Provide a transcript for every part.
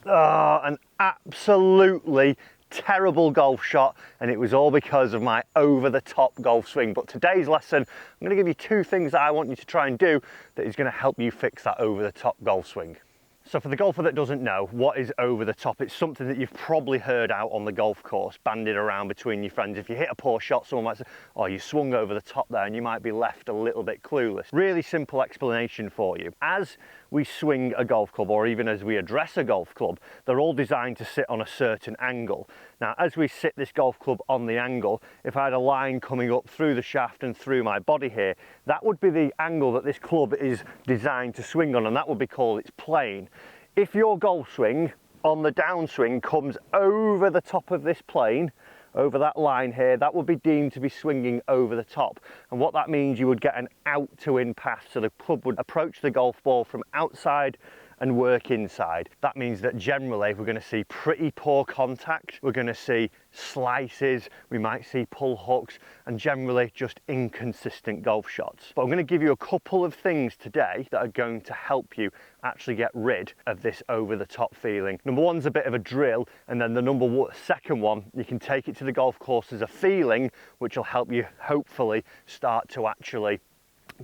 An absolutely terrible golf shot, and it was all because of my over-the-top golf swing. But today's lesson, I'm going to give you 2 things that I want you to try and do that is going to help you fix that over-the-top golf swing. So for the golfer that doesn't know, what is over the top? It's something that you've probably heard out on the golf course, bandied around between your friends. If you hit a poor shot, someone might say, oh, you swung over the top there, and you might be left a little bit clueless. Really simple explanation for you. As we swing a golf club, or even as we address a golf club, they're all designed to sit on a certain angle. Now, as we sit this golf club on the angle, if I had a line coming up through the shaft and through my body here, that would be the angle that this club is designed to swing on, and that would be called its plane. If your golf swing on the downswing comes over the top of this plane, over that line here, that would be deemed to be swinging over the top. And what that means, you would get an out to in path. So the club would approach the golf ball from outside and work inside. That means that generally we're going to see pretty poor contact, we're going to see slices, we might see pull hooks, and generally just inconsistent golf shots. But I'm going to give you a couple of things today that are going to help you actually get rid of this over the top feeling. Number one's a bit of a drill, and then the second one, you can take it to the golf course as a feeling, which will help you hopefully start to actually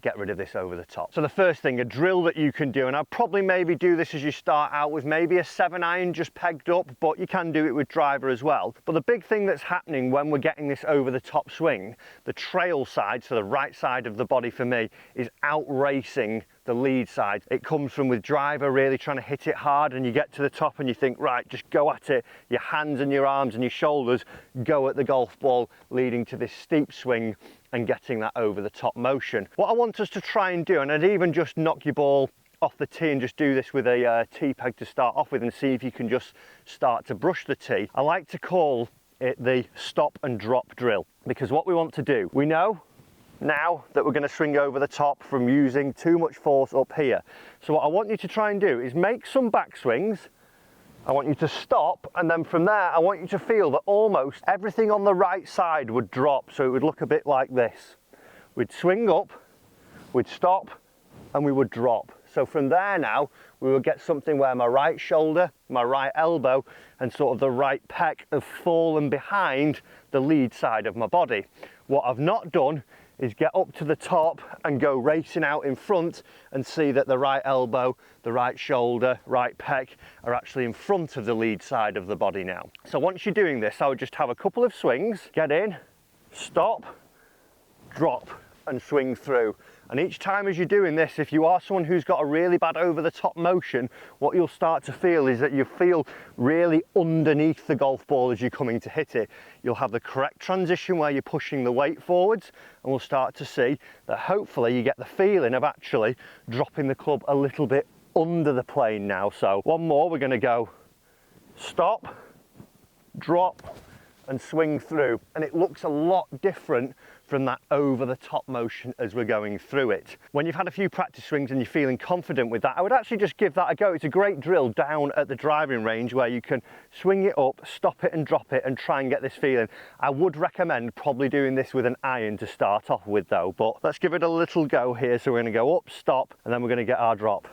get rid of this over the top. So the first thing, a drill that you can do, and I'd probably maybe do this as you start out with maybe a 7-iron just pegged up, but you can do it with driver as well. But the big thing that's happening when we're getting this over the top swing, the trail side, so the right side of the body for me, is out racing the lead side. It comes from with driver really trying to hit it hard, and you get to the top and you think, right, just go at it. Your hands and your arms and your shoulders go at the golf ball, leading to this steep swing and getting that over the top motion. What I want us to try and do, and I'd even just knock your ball off the tee and just do this with a tee peg to start off with and see if you can just start to brush the tee. I like to call it the stop and drop drill, because what we want to do, we know now that we're going to swing over the top from using too much force up here. So what I want you to try and do is make some backswings. I want you to stop, and then from there I want you to feel that almost everything on the right side would drop, so it would look a bit like this. We'd swing up, we'd stop, and we would drop. So from there now we would get something where my right shoulder, my right elbow, and sort of the right pec have fallen behind the lead side of my body. What I've not done is get up to the top and go racing out in front and see that the right elbow, the right shoulder, right pec are actually in front of the lead side of the body now. So once you're doing this, I would just have a couple of swings, get in, stop, drop, and swing through. And each time as you're doing this, if you are someone who's got a really bad over the top motion, what you'll start to feel is that you feel really underneath the golf ball as you're coming to hit it. You'll have the correct transition where you're pushing the weight forwards, and we'll start to see that hopefully you get the feeling of actually dropping the club a little bit under the plane now. So one more, we're going to go stop, drop, and swing through, and it looks a lot different from that over the top motion as we're going through it. When you've had a few practice swings and you're feeling confident with that, I would actually just give that a go. It's a great drill down at the driving range where you can swing it up, stop it and drop it and try and get this feeling. I would recommend probably doing this with an iron to start off with though, but let's give it a little go here. So we're going to go up, stop, and then we're going to get our drop.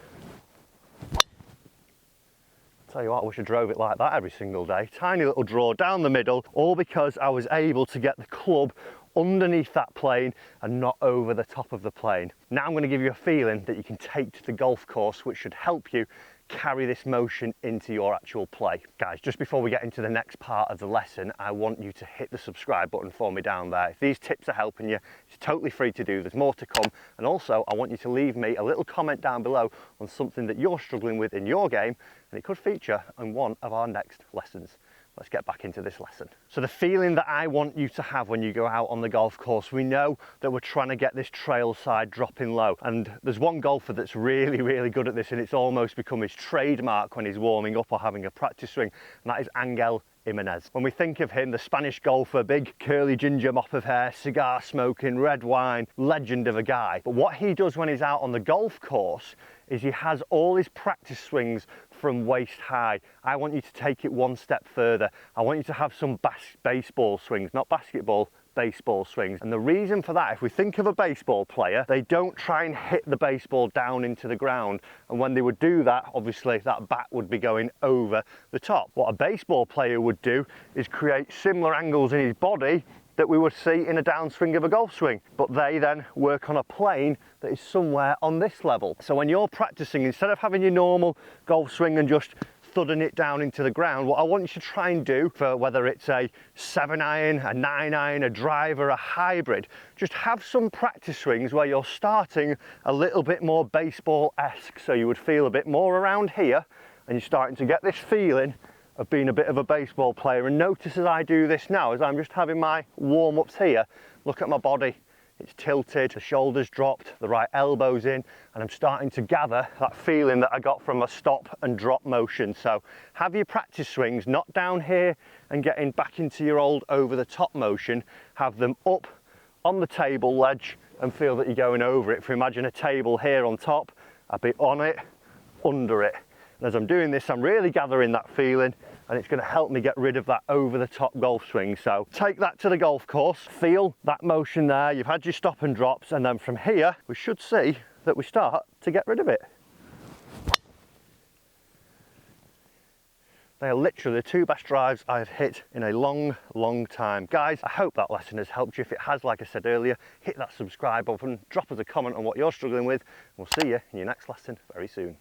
Tell you what, I wish I drove it like that every single day. Tiny little draw down the middle, all because I was able to get the club underneath that plane and not over the top of the plane. Now I'm going to give you a feeling that you can take to the golf course, which should help you carry this motion into your actual play. Guys, just before we get into the next part of the lesson, I want you to hit the subscribe button for me down there. If these tips are helping you, it's totally free to do. There's more to come. And also, I want you to leave me a little comment down below on something that you're struggling with in your game, and it could feature on one of our next lessons. Let's get back into this lesson. So the feeling that I want you to have when you go out on the golf course, we know that we're trying to get this trail side dropping low. And there's one golfer that's really, really good at this, and it's almost become his trademark when he's warming up or having a practice swing, and that is Angel Jimenez. When we think of him, the Spanish golfer, big curly ginger mop of hair, cigar smoking, red wine, legend of a guy. But what he does when he's out on the golf course is he has all his practice swings from waist high. I want you to take it one step further. I want you to have some baseball swings, not basketball, baseball swings. And the reason for that, if we think of a baseball player, they don't try and hit the baseball down into the ground. And when they would do that, obviously that bat would be going over the top. What a baseball player would do is create similar angles in his body that we would see in a downswing of a golf swing, but they then work on a plane that is somewhere on this level. So when you're practicing, instead of having your normal golf swing and just thudding it down into the ground, what I want you to try and do, for whether it's a 7-iron, a 9-iron, a driver, a hybrid, just have some practice swings where you're starting a little bit more baseball-esque, so you would feel a bit more around here, and you're starting to get this feeling of being a bit of a baseball player. And notice as I do this now, as I'm just having my warm-ups here, look at my body. It's tilted, the shoulders dropped, the right elbow's in, and I'm starting to gather that feeling that I got from a stop and drop motion. So have your practice swings not down here and getting back into your old over the top motion, have them up on the table ledge and feel that you're going over it. If you imagine a table here on top, I'd be on it, under it. And as I'm doing this, I'm really gathering that feeling, and it's going to help me get rid of that over the top golf swing. So take that to the golf course, feel that motion there, you've had your stop and drops, and then from here we should see that we start to get rid of it. They are literally the two best drives I've hit in a long time. Guys, I hope that lesson has helped you. If it has, like I said earlier, hit that subscribe button, drop us a comment on what you're struggling with, and we'll see you in your next lesson very soon.